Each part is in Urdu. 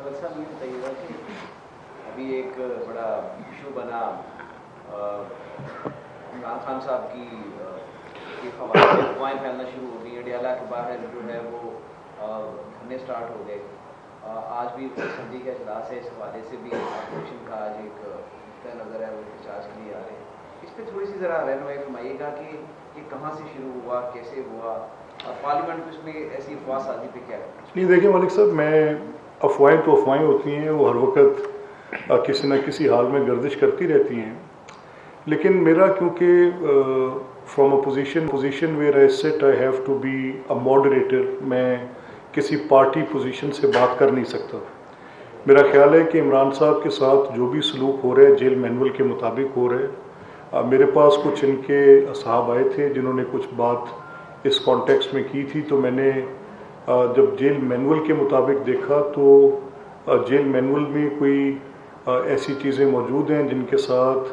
صاحب یہ بتائیے گا کہ ابھی ایک بڑا ایشو بنا عمران خان صاحب کی خواہش سے افواہیں پھیلنا شروع ہو گئی ہیں. ڈیالہ کے باہر جو ہے وہ دھرنے اسٹارٹ ہو گئے. آج بھی سردی کا اجلاس ہے, اس حوالے سے بھی اپوزیشن کا آج ایک نقطۂ نظر ہے, وہ احتجاج کے لیے آ رہے ہیں. اس پہ تھوڑی سی ذرا رہنمائی فرمائیے گا کہ یہ کہاں سے شروع ہوا, کیسے ہوا, اور پارلیمنٹ اس میں ایسی افواہ سازی پہ کیا ہے؟ نہیں دیکھیں ملک صاحب, میں افواہیں تو افواہیں ہوتی ہیں, وہ ہر وقت کسی نہ کسی حال میں گردش کرتی رہتی ہیں. لیکن میرا کیونکہ from a position where I sit I have to be a moderator, میں کسی پارٹی پوزیشن سے بات کر نہیں سکتا. میرا خیال ہے کہ عمران صاحب کے ساتھ جو بھی سلوک ہو رہا ہے جیل مینول کے مطابق ہو رہا ہے. میرے پاس کچھ ان کے اصحاب آئے تھے جنہوں نے کچھ بات اس کانٹیکسٹ میں کی تھی, تو میں نے جب جیل مینول کے مطابق دیکھا تو جیل مینول میں کوئی ایسی چیزیں موجود ہیں جن کے ساتھ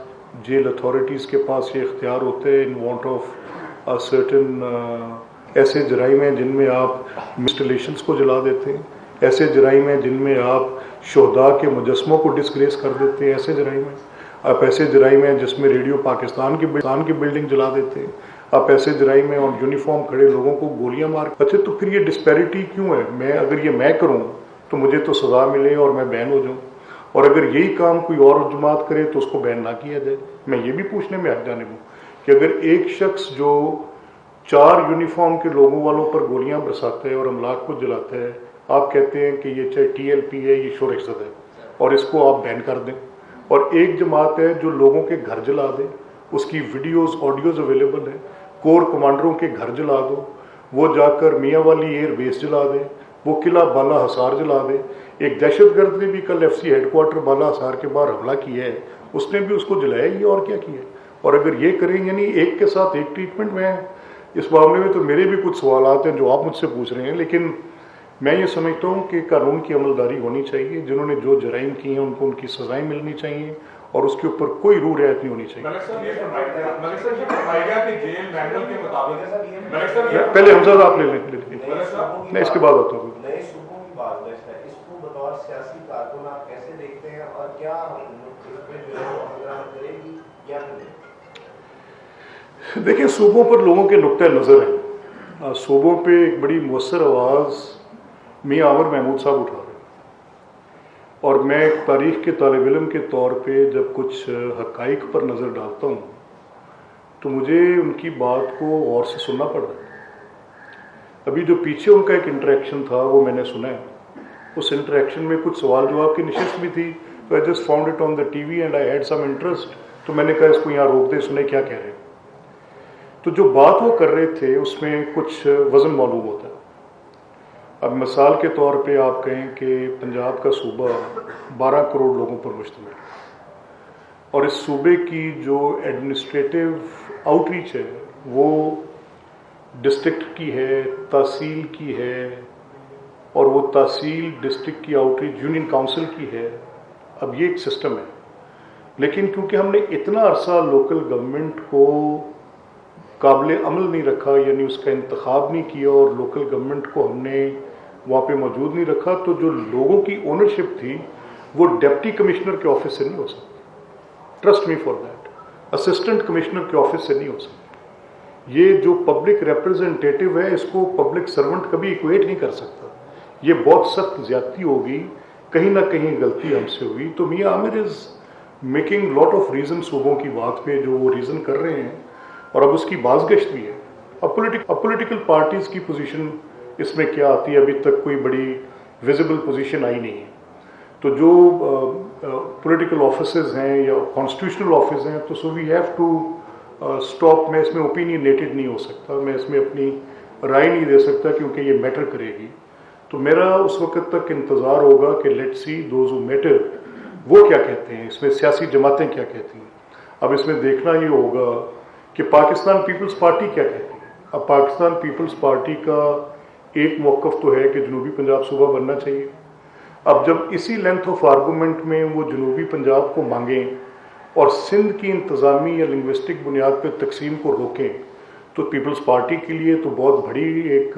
جیل اتھارٹیز کے پاس یہ اختیار ہوتا ہے ان وانٹ آف سرٹن ایسے جرائم ہیں جن میں آپ انسٹالیشنز کو جلا دیتے ہیں, ایسے جرائم ہیں جن میں آپ شہداء کے مجسموں کو ڈسگریس کر دیتے ہیں, ایسے جرائم ہیں. آپ ایسے جرائم ہیں جس میں ریڈیو پاکستان کی بلڈنگ جلا دیتے ہیں, آپ ایسے جرائم میں اور یونیفارم کھڑے لوگوں کو گولیاں مار. اچھا تو پھر یہ ڈسپیرٹی کیوں ہے؟ اگر یہ میں کروں تو مجھے تو سزا ملے اور میں بین ہو جاؤں, اور اگر یہی کام کوئی اور جماعت کرے تو اس کو بین نہ کیا جائے. میں یہ بھی پوچھنے میں حق جانب ہوں کہ اگر ایک شخص جو 4 یونیفارم کے لوگوں والوں پر گولیاں برساتا ہے اور املاک کو جلاتا ہے, آپ کہتے ہیں کہ یہ چاہے TLP ہے, یہ شورش زدہ ہے, اور اس کو آپ بین کر دیں. اور ایک جماعت ہے جو لوگوں کے گھر جلا دے, اس کی ویڈیوز آڈیوز اویلیبل ہیں, کور کمانڈروں کے گھر جلا دو, وہ جا کر میاں والی ایئر بیس جلا دے, وہ قلعہ بالا حصار جلا دے. ایک دہشت گرد نے بھی کل FC ہیڈ کوارٹر بالا حصار کے باہر حملہ کیا ہے, اس نے بھی اس کو جلایا ہی, اور کیا کیا ہے. اور اگر یہ کریں, یعنی ایک کے ساتھ ایک ٹریٹمنٹ میں اس معاملے میں تو میرے بھی کچھ سوالات ہیں جو آپ مجھ سے پوچھ رہے ہیں, لیکن میں یہ سمجھتا ہوں کہ قانون کی عملداری ہونی چاہیے. جنہوں نے جو جرائم کی ہیں ان کو ان کی سزائیں ملنی چاہیے, اور اس کے اوپر کوئی روح رعایت نہیں ہونی چاہیے. پہلے حمزہ صاحب لے لیں, میں اس کے بعد آتا ہوں. نئے صوبوں کی بات ہے, اس کو بطور سیاسی کارکن آپ کیسے دیکھتے ہیں, اور کیا اس پہ جو ہے عمل کرے گی یا نہیں؟ دیکھیں, صوبوں پر لوگوں کے نقطۂ نظر ہیں. صوبوں پہ ایک بڑی مؤثر آواز میاں عامر محمود صاحب اٹھا رہے ہیں, اور میں ایک تاریخ کے طالب علم کے طور پہ جب کچھ حقائق پر نظر ڈالتا ہوں تو مجھے ان کی بات کو غور سے سننا پڑ رہا ہے. ابھی جو پیچھے ان کا ایک انٹریکشن تھا وہ میں نے سنا ہے. اس انٹریکشن میں کچھ سوال جواب کی نشست بھی تھی, تو I just found it on the TV and I had some interest, تو میں نے کہا اس کو یہاں روک دے, سنے کیا کہہ رہے ہیں. تو جو بات وہ کر رہے تھے اس میں کچھ وزن معلوم ہوتا ہے. اب مثال کے طور پہ آپ کہیں کہ پنجاب کا صوبہ 12 کروڑ لوگوں پر مشتمل ہے, اور اس صوبے کی جو ایڈمنسٹریٹو آؤٹ ریچ ہے وہ ڈسٹرکٹ کی ہے, تحصیل کی ہے, اور وہ تحصیل ڈسٹرکٹ کی آؤٹ ریچ یونین کاؤنسل کی ہے. اب یہ ایک سسٹم ہے, لیکن کیونکہ ہم نے اتنا عرصہ لوکل گورنمنٹ کو قابل عمل نہیں رکھا, یعنی اس کا انتخاب نہیں کیا, اور لوکل گورنمنٹ کو ہم نے وہاں پہ موجود نہیں رکھا, تو جو لوگوں کی اونرشپ تھی وہ ڈپٹی کمشنر کے آفس سے نہیں ہو سکتی. Trust me for that. Assistant commissioner کے آفس سے نہیں ہو سکتی. یہ جو پبلک ریپرزنٹیٹو ہے اس کو پبلک سرونٹ کبھی ایکویٹ نہیں کر سکتا. یہ بہت سخت زیادتی ہوگی, کہیں نہ کہیں غلطی ہم سے ہوئی. تو میاں Aamir is making lot of reason صوبوں کی بات پہ, جو وہ ریزن کر رہے ہیں, اور اب اس کی بازگشت بھی ہے. اب پولیٹیکل پارٹیز کی پوزیشن اس میں کیا آتی ہے, ابھی تک کوئی بڑی ویزیبل پوزیشن آئی نہیں ہے. تو جو پولیٹیکل آفیسز ہیں یا کانسٹیٹیوشنل آفس ہیں, تو سو وی ہیو ٹو اسٹاپ. میں اس میں اوپینینیٹڈ نہیں ہو سکتا, میں اس میں اپنی رائے نہیں دے سکتا کیونکہ یہ میٹر کرے گی. تو میرا اس وقت تک انتظار ہوگا کہ let see those who matter وہ کیا کہتے ہیں, اس میں سیاسی جماعتیں کیا کہتی ہیں. اب اس میں دیکھنا یہ ہوگا کہ پاکستان پیپلز پارٹی کیا کہتی ہے. اب پاکستان پیپلز پارٹی کا ایک موقف تو ہے کہ جنوبی پنجاب صوبہ بننا چاہیے. اب جب اسی لینتھ آف آرگومنٹ میں وہ جنوبی پنجاب کو مانگیں اور سندھ کی انتظامی یا لنگوسٹک بنیاد پہ تقسیم کو روکیں, تو پیپلز پارٹی کے لیے تو بہت بڑی ایک